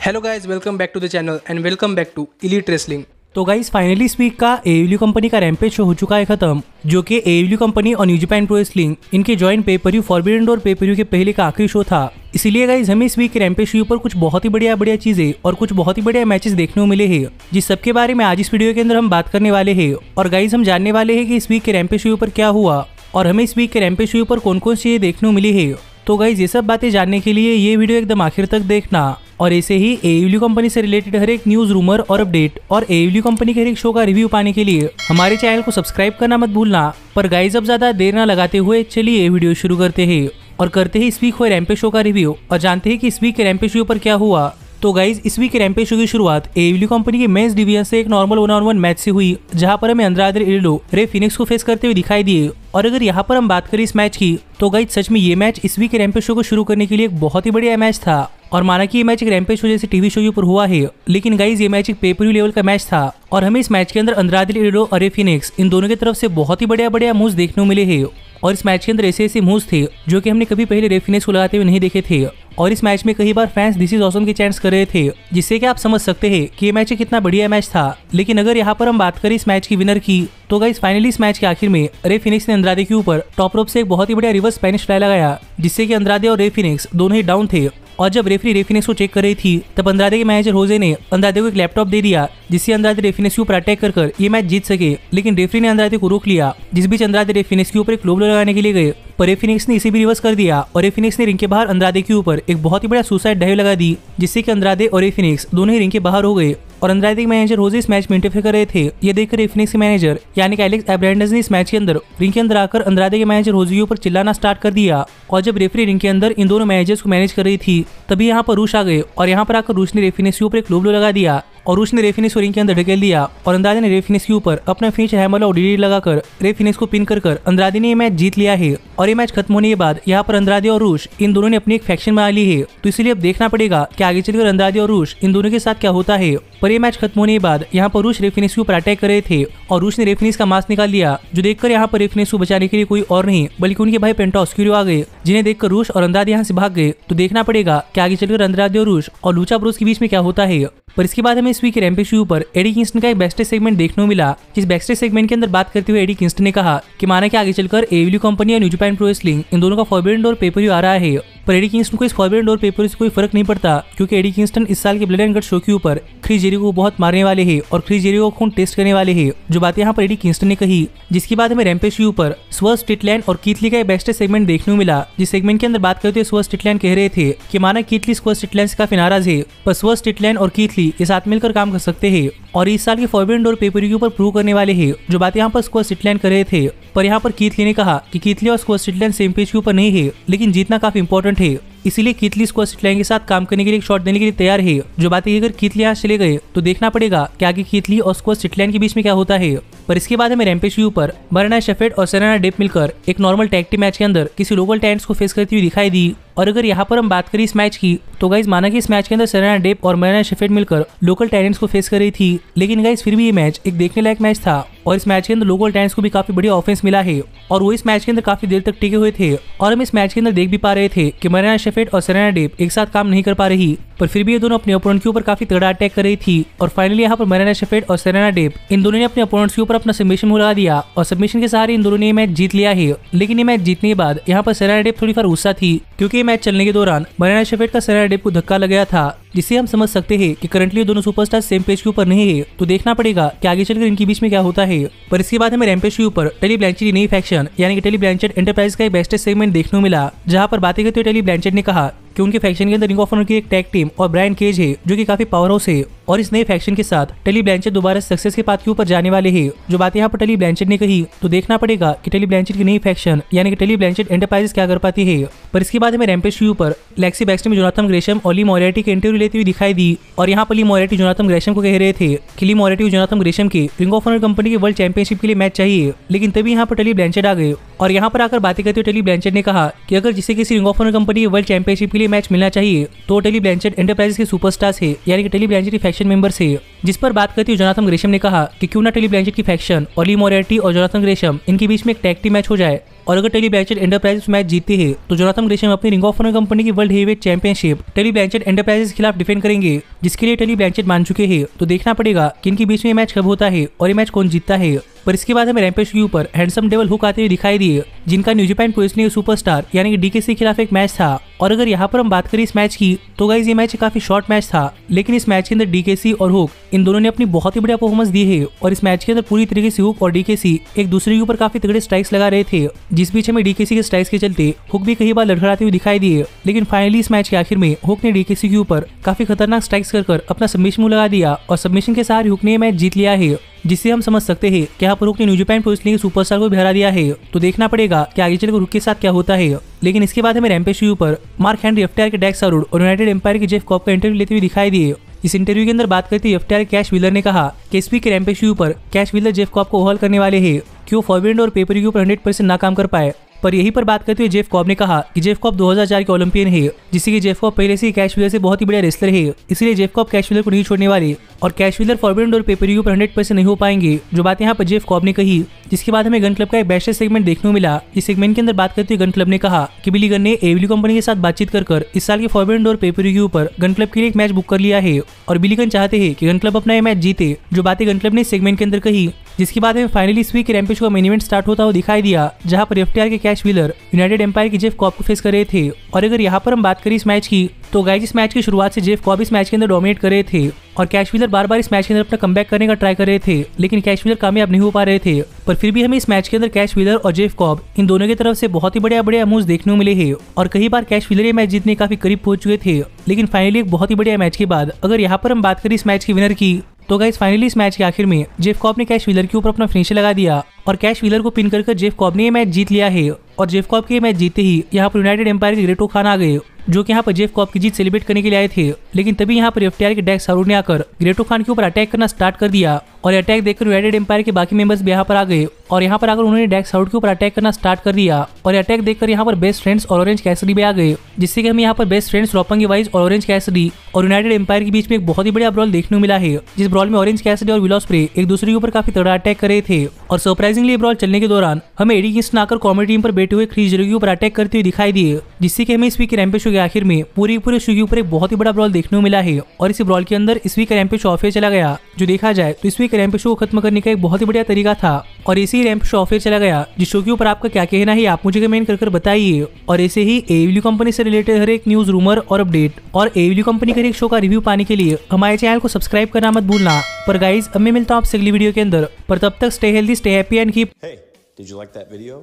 Hello guys, welcome back to the channel and welcome back to elite wrestling. तो guys finally इस week का AEW company का rampage show हो चुका है खत्म, जो कि एडब्ल्यू कंपनी और न्यू जापान प्रो रेसलिंग इनके joint paper forbidden door paper के पहले का आखिरी शो था। इसीलिए गाइस हमें इस वीक के रैम्पेज शो पर कुछ बहुत ही बढ़िया चीजें और कुछ बहुत ही बढ़िया मैचेस देखने को मिले हैं, जिस सब के बारे में आज इस वीडियो के अंदर हम बात करने वाले हैं। और गाइस हम जानने वाले हैं कि इस वीक के रैम्पेज शो पर क्या हुआ और हमें इस वीक के रैम्पेज शो पर कौन कौन सी चीजें देखने को मिली है। तो गाइस ये सब बातें जानने के लिए ये वीडियो एकदम आखिर तक देखना। और ऐसे ही एडब्ल्यू कंपनी से रिलेटेड हर एक न्यूज, रूमर और अपडेट और एडब्ल्यू कंपनी के हर एक शो का रिव्यू पाने के लिए हमारे चैनल को सब्सक्राइब करना मत भूलना। पर गाइस अब ज्यादा देर ना लगाते हुए चलिए वीडियो शुरू करते हैं और करते हैं इस वीक हुए रैम्पेज शो का रिव्यू और जानते हैं कि इस वीक के रैम्पेज शो पर क्या हुआ। तो गाइज इस वीक के रैम्पेज शो की शुरुआत एडब्ल्यू कंपनी के मेंस डिवीजन से एक नॉर्मल 1-on-1 मैच से हुई, जहां पर हमें अंद्रादे इल्लो रे फिनिक्स को फेस करते हुए दिखाई दिए। और अगर यहाँ पर हम बात करें इस मैच की, तो गाइज सच में ये मैच इस वीक के रैम्पेज शो को शुरू करने के लिए एक बहुत ही बढ़िया मैच था। और माना कि ये मैच एक रैम्पेज शो जैसे टीवी शो के ऊपर हुआ है, लेकिन गाइज ये मैच एक पेपर लेवल का मैच था और हमें इस मैच के अंदर अंद्रादे इल्लो और रे फिनिक्स इन दोनों की तरफ से बहुत ही बढ़िया मूव्स देखने को मिले हैं। और इस मैच के अंदर ऐसे मूव्स थे जो कि हमने कभी पहले रे फिनिक्स को लगाते हुए नहीं देखे थे। और इस मैच में कई बार फैंस दिस इज ऑसम के चैंट्स कर रहे थे, जिससे कि आप समझ सकते हैं कि ये मैच कितना बढ़िया मैच था। लेकिन अगर यहाँ पर हम बात करें इस मैच की विनर की, तो गाइस फाइनली इस मैच के आखिर में रे फिनिक्स ने अंद्रादे के ऊपर टॉप रोप से एक बहुत ही बढ़िया रिवर्स स्पेनिश फ्लाई लगाया, जिससे कि अंद्रादे और रे फिनिक्स दोनों ही डाउन थे। और जब रेफरी रे फिनिक्स को चेक कर रही थी, तब अंद्रादे के मैनेजर होजे ने अंद्रादे को एक लैपटॉप दे दिया, जिससे अंद्रादे रे फिनिक्स के ऊपर अटैक कर ये मैच जीत सके। लेकिन रेफरी ने अंद्रादे को रोक लिया, जिस बीच अंद्रादे रे फिनिक्स के ऊपर एक लो ब्लो लगाने के लिए गए, पर रे फिनिक्स ने इसे भी रिवर्स कर दिया और रे फिनिक्स ने रिंग के बाहर अंद्रादे के ऊपर एक बहुत ही बड़ा सुसाइड डाइव लगा दी, जिससे कि अंद्रादे और रे फिनिक्स दोनों ही रिंग के बाहर हो गए। और अंद्रादे के मैनेजर होजे इस मैच में इंटरफेयर कर रहे थे। ये देखकर रे फिनिक्स के मैनेजर यानी कि एलेक्स एब्रांडस ने इस मैच के अंदर रिंग के अंदर आकर अंद्रादे के मैनेजर होजे के ऊपर चिल्लाना स्टार्ट कर दिया। और जब रेफरी रिंग के अंदर इन दोनों मैनेजर्स को मैनेज कर रही थी, तभी यहाँ पर रूश आ गए और यहाँ पर आकर रूश ने रे फिनिक्स के ऊपर एक लो ब्लो लगा दिया और रूश ने रे फिनिक्स को रिंग के अंदर ढकेल दिया। और अंद्रादे ने रे फिनिक्स के ऊपर अपना फिनिश हैमर और डीडी लगाकर रे फिनिक्स को पिन कर अंद्रादे ने ये मैच जीत लिया है। और ये मैच खत्म होने के बाद यहाँ पर अंद्रादे और रूश इन दोनों ने अपनी एक फैक्शन बना ली है। तो इसलिए अब देखना पड़ेगा कि आगे चलकर अंद्रादे और रूश इन दोनों के साथ क्या होता है। पर ये मैच खत्म होने के बाद यहाँ पर रूश रे फिनिक्स के ऊपर अटैक कर रहे थे और रूश ने रे फिनिक्स का मास्क निकाल लिया, जो देखकर यहाँ पर रे फिनिक्स को बचाने के लिए कोई और नहीं बल्कि उनके भाई पेंटा ऑस्क्यूरो आ गए, जिन्हें देखकर रूश और अंद्रादे यहाँ से भाग गए। तो देखना पड़ेगा कि आगे चलकर अंद्रादे और रूश और लूचा ब्रोस के बीच में क्या होता है। पर इसके बाद हमें इस वीक के रैम्पेज शो पर एडी किंगस्टन का एक बैकस्टेज सेगमेंट देखने को मिला, जिस बैकस्टेज सेगमेंट के अंदर बात करते हुए एडी किंगस्टन ने कहा कि माना कि आगे चलकर एडब्ल्यू कंपनी और न्यू जापान प्रो रेसलिंग इन दोनों का फॉरबिडन डोर पेपर आ रहा है। पर एडी किंगस्टन को इस फॉरबिडन डोर पेपर से कोई फर्क नहीं पड़ता, क्योंकि एडी किंगस्टन इस साल के ब्लड एंड गट शो के ऊपर क्रिस जेरिको को बहुत मारने वाले हैं और क्रिस जेरिको को खून टेस्ट करने वाले हैं, जो बात यहाँ पर एडी किंगस्टन ने कही। जिसके बाद हमें रैम्पेज शो पर स्वर्ज स्ट्रिकलैंड और कीथ ली का बैकस्टेज सेगमेंट देखने को मिला, जिस सेगमेंट के अंदर बात करते हुए स्वर्ज स्ट्रिकलैंड कह रहे थे कि माना कीथ ली स्वर्ज स्ट्रिकलैंड से काफी नाराज है, पर स्वर्ज स्ट्रिकलैंड और कीथ ली ये साथ मिलकर काम कर सकते हैं और इस साल के फॉरबिडन डोर पेपर के ऊपर प्रूव करने वाले हैं, जो बात यहाँ पर स्वर्ज स्ट्रिकलैंड कर रहे थे। पर यहाँ पर कीथ ली ने कहा कि कीथ ली और स्वर्ज स्ट्रिकलैंड सेम पेज के ऊपर नहीं है, लेकिन जीतना काफी इंपॉर्टेंट है, इसीलिए कीथ ली स्वर्ज स्ट्रिकलैंड के साथ काम करने के लिए एक शॉट देने के लिए तैयार है। जो बात है अगर कीथ ली यहाँ चले गए तो देखना पड़ेगा कि आगे कीथ ली और स्वर्ज स्ट्रिकलैंड के बीच में क्या होता है। पर इसके बाद हमें रैम्पेज शो पर मराना शेफर्ड और सेरेना डेप मिलकर एक नॉर्मल टैग टीम मैच के अंदर किसी लोकल टैलेंट्स को फेस करती हुई दिखाई दी। और अगर यहाँ पर हम बात करें इस मैच की, तो गाइज माना कि इस मैच के अंदर सेरेना डेप और मराना शेफर्ड मिलकर लोकल टैलेंट्स को फेस कर रही थी, लेकिन गाइज फिर भी ये मैच एक देखने लायक मैच था और इस मैच के अंदर लोकल टैलेंट्स को भी काफी बढ़िया ऑफेंस मिला है और वो इस मैच के अंदर काफी देर तक टिके हुए थे। और हम इस मैच के अंदर देख भी पा रहे थे कि मराना शेफर्ड और सेरेना डेप एक साथ काम नहीं कर पा रही, पर फिर भी ये दोनों अपने ओपोनेंट के ऊपर काफी तगड़ा अटैक कर रही थी। और फाइनली यहाँ पर मराना शेफर्ड और सेरेना डेप इन दोनों ने अपने ओपोनेंट्स के ऊपर अपना सबमिशन मूव लगा दिया और सबमिशन के सहारे इन दोनों ने मैच जीत लिया है। लेकिन ये मैच जीतने के बाद यहाँ पर सेरेना डेप थोड़ी गुस्सा थी, क्योंकि ये मैच चलने के दौरान मराना शेफर्ड का सेरेना डेप को धक्का लग गया था, जिससे हम समझ सकते हैं कि करंटली दोनों सुपरस्टार सेम पेज के ऊपर नहीं है। तो देखना पड़ेगा कि आगे चलकर इनके बीच में क्या होता है। पर इसके बाद हमें रैम्पेज शो पर टली ब्लैंचेट की नई फैक्शन यानी कि टली ब्लैंचेट एंटरप्राइज का एक बैकस्टेज सेगमेंट देखने को मिला, जहां पर बातें करते हुए टली ब्लैंचेट ने कहा कि उनके फैक्शन के अंदर रिंग ऑफ ऑनर की एक टैग टीम और ब्रायन केज है, जो कि काफी पावर हाउस है। और इस नए फैक्शन के साथ टली ब्लैंचेट दोबारा सक्सेस के पाथ के ऊपर जाने वाले हैं, जो बात यहाँ पर टली ब्लैंचेट ने कही। तो देखना पड़ेगा कि टली ब्लैंचेट की नई फैक्शन यानी कि टली ब्लैंचेट एंटरप्राइजेस क्या कर पाती है। पर इसके बाद हमें रैम्पेज शो पर लेक्सी बैक्सटर में जोनाथन ग्रेशम और ली मोरियार्टी के इंटरव्यू लेते हुए दिखाई दी। और यहाँ पर ली मोरियार्टी जोनाथन ग्रेशम को कह रहे थे कि ली मोरियार्टी और जोनाथन ग्रेशम के रिंग ऑफ ऑनर कंपनी के वर्ल्ड चैंपियनशिप के लिए मैच चाहिए, लेकिन तभी यहाँ पर टली ब्लैंचेट आ गए और यहाँ पर आकर बातें करते हुए टली ब्लैंचेट ने कहा कि अगर जिसे किसी रिंग ऑफ ऑनर कंपनी के वर्ल्ड चैंपियनशिप के लिए मैच मिलना चाहिए तो टली ब्लैंचेट एंटरप्राइजेस के सुपरस्टार्स है यानी कि टली ब्लैंचेट के फैक्शन मेंबर्स है। जिस पर बात करती हुई जोनाथन ग्रेशम ने कहा कि क्यों ना टली ब्लैंचेट की फैक्शन और ली मोरियार्टी और जोनाथन ग्रेशम इनके बीच में एक टैग टीम मैच हो जाए और अगर टेली ब्लैंचेट एंटरप्राइजेस मैच जीतते हैं तो जोनाथन ग्रेशम अपनी रिंग ऑफ ऑनर कंपनी की world heavyweight championship Tully Blanchard enterprises के खिलाफ डिफेंड करेंगे, जिसके लिए टेली ब्लैंचेट मान चुके हैं। तो देखना पड़ेगा कि इनके बीच में मैच कब होता है और ये मैच कौन जीतता है। पर इसके बाद हमें रैम्पेज के ऊपर हैंडसम डेविल हुक आते हुए दिखाई दिए, जिनका new Japan pro wrestling superstar यानी कि डीकेसी के खिलाफ एक मैच था। और अगर यहाँ पर हम बात करें इस मैच की तो गाइस ये मैच काफी शॉर्ट मैच था, लेकिन इस मैच के अंदर डीकेसी और हुक इन दोनों ने अपनी बहुत ही बढ़िया परफॉर्मेंस दी है। और इस मैच के अंदर पूरी तरीके से हुक और डीकेसी एक दूसरे के ऊपर काफी तगड़े स्ट्राइक्स लगा रहे थे, जिस बीच हमें डीकेसी के स्ट्राइक्स के चलते हुक भी कई बार लड़खड़ाते हुए दिखाई दिए। लेकिन फाइनली इस मैच के आखिर में हुक ने डीकेसी के ऊपर काफी खतरनाक स्ट्राइक्स कर अपना सबमिशन लगा दिया और सबमिशन के साथ हुक ने मैच जीत लिया है, जिससे हम समझ सकते हैं कि यहाँ पर हुक ने न्यू जापान प्रो रेसलिंग के सुपरस्टार को भी हरा दिया है। तो देखना पड़ेगा कि आगे चलकर हुक के साथ क्या होता है। लेकिन इसके बाद हमें रैम्पेज के ऊपर मार्क हेनरी, एफटीआर के डैक्स हार्वुड और यूनाइटेड एम्पायर के जेफ कॉब का इंटरव्यू लेते हुए दिखाई दिए। इस इंटरव्यू के अंदर बात करते हुए एफटीआर कैश व्हीलर ने कहा कि इस वीक के रैम्पेज के ऊपर कैश व्हीलर जेफ कॉब को ओवरऑल करने वाले हैं कि वो फॉरबिडन और पेपर के ऊपर 100% नाकाम कर पाए। पर यहीं पर बात करते हुए जेफ कॉब ने कहा कि जेफ कॉब 2004 के ओलंपियन है, जिससे कि जेफ कॉब पहले से कैश व्हीलर से बहुत ही बढ़िया रेसलर है, इसलिए जेफ कॉब कैश व्हीलर को नहीं छोड़ने वाले और कैश व्हीलर फॉरबिडन और पेपर के ऊपर 100% नहीं हो पाएंगे, जो बात यहाँ पर जेफ कॉब ने कही। जिसके बाद हमें गन क्लब का एक बेस्ट सेगमेंट देखने को मिला। इस सेगमेंट के अंदर बात करते हुए गन क्लब ने कहा कि बिली गन ने एडब्ल्यू कंपनी के साथ बातचीत कर इस साल के फॉरबिडन और पेपर के ऊपर गन क्लब के लिए एक मैच बुक कर लिया है और बिली गन चाहते हैं कि गन क्लब अपना ये मैच जीते, जो बातें गन क्लब ने इस सेगमेंट के अंदर कही। जिसके बाद हमें फाइनली इस वीक के रैम्पेज का मेन इवेंट स्टार्ट होता हुआ दिखाई दिया, जहां पर एफटीआर के कैश व्हीलर यूनाइटेड एम्पायर के जेफ कॉब को फेस कर रहे थे। और अगर यहाँ पर हम बात करें इस मैच की तो गाइस इस मैच की शुरुआत से जेफ कॉब इस मैच के अंदर डोमिनेट कर रहे थे और कैश व्हीलर बार बार इस मैच के अंदर अपना कमबैक करने का ट्राई कर रहे थे, लेकिन कैश व्हीलर कामयाब नहीं हो पा रहे थे। पर फिर भी हमें इस मैच के अंदर कैश व्हीलर और जेफ कॉब इन दोनों की तरफ से बहुत ही बढ़िया मूव्स देखने को मिले हैं और कई बार कैश व्हीलर ये मैच जीतने काफी करीब पहुंच चुके थे। लेकिन फाइनली एक बहुत ही बढ़िया मैच के बाद अगर यहाँ पर हम बात करें इस मैच की विनर की तो गाइस फाइनली इस मैच के आखिर में जेफ कॉब ने कैश व्हीलर के ऊपर अपना फिनिशर लगा दिया और कैश व्हीलर को पिन कर जेफ कॉब ने ये मैच जीत लिया है। और जेफ कॉब के मैच जीतते ही यहाँ पर यूनाइटेड एम्पायर के ग्रेटो खान आ गए, जो कि यहाँ पर जेफ कॉब की जीत सेलिब्रेट करने के लिए आए थे। लेकिन तभी यहाँ पर एफटीआर के डैक्स हार्वुड ने आकर ग्रेटो खान के ऊपर अटैक करना स्टार्ट कर दिया और अटैक देखकर यूनाइटेड एम्पायर के बाकी मेंबर्स भी यहाँ पर आ गए और यहाँ पर आकर उन्होंने डैक्स हार्वुड के ऊपर अटैक करना स्टार्ट कर दिया और अटैक देखकर यहाँ पर बेस्ट फ्रेंड्स और ऑरेंज कैसिडी भी आ गए, जिससे कि हमें यहाँ पर बेस्ट फ्रेंड्स रोपंगी वाइज और ऑरेंज कैसिडी और यूनाइटेड एम्पायर के बीच में एक बहुत ही बढ़िया ब्रॉल देखने को मिला है, जिस ब्रॉल में ऑरेंज कैसिडी और विल ऑस्प्रे एक दूसरे के ऊपर काफी तगड़ा अटैक कर रहे थे। और सरप्राइजिंगली ब्रॉल चलने के दौरान हमें एडी किंगस्टन आकर कॉमेडी टीम पर बैठे हुए क्रिस जेरिको के ऊपर अटैक करते हुए दिखाई दिए, जिससे कि हमें इस वीक के रैम्पेज शो के आखिर में पूरे शो के ऊपर एक बहुत ही बड़ा ब्रॉल देखने को मिला है। और इस ब्रॉल के अंदर इस वीक का रैम्पेज शो ऑफ एयर चला गया, जो देखा जाए तो इस वीक रैम्पेज शो को खत्म करने का एक बहुत ही बढ़िया तरीका था। और ऐसे ही रैम्पेज शो ऑफ एयर चला गया, जिस शो के ऊपर आपका क्या कहना है आप मुझे कमेंट कर बताइए। और ऐसे ही एडब्ल्यू कंपनी से रिलेटेड हर एक न्यूज, रूमर और अपडेट और एडब्ल्यू कंपनी के एक शो का रिव्यू पाने के लिए हमारे चैनल को सब्सक्राइब करना मत भूलना। पर गाइज अब मैं मिलता हूँ आपसे अगली वीडियो के अंदर, पर तब तक stay healthy, stay happy and keep. Hey, did you like that video?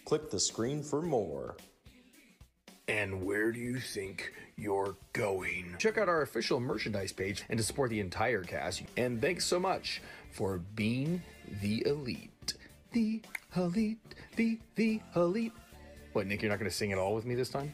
Click the screen for more. And where do you think you're going? Check out our official merchandise page and to support the entire cast. And thanks so much for being the elite. The elite, the elite. What, Nick, you're not going to sing it all with me this time?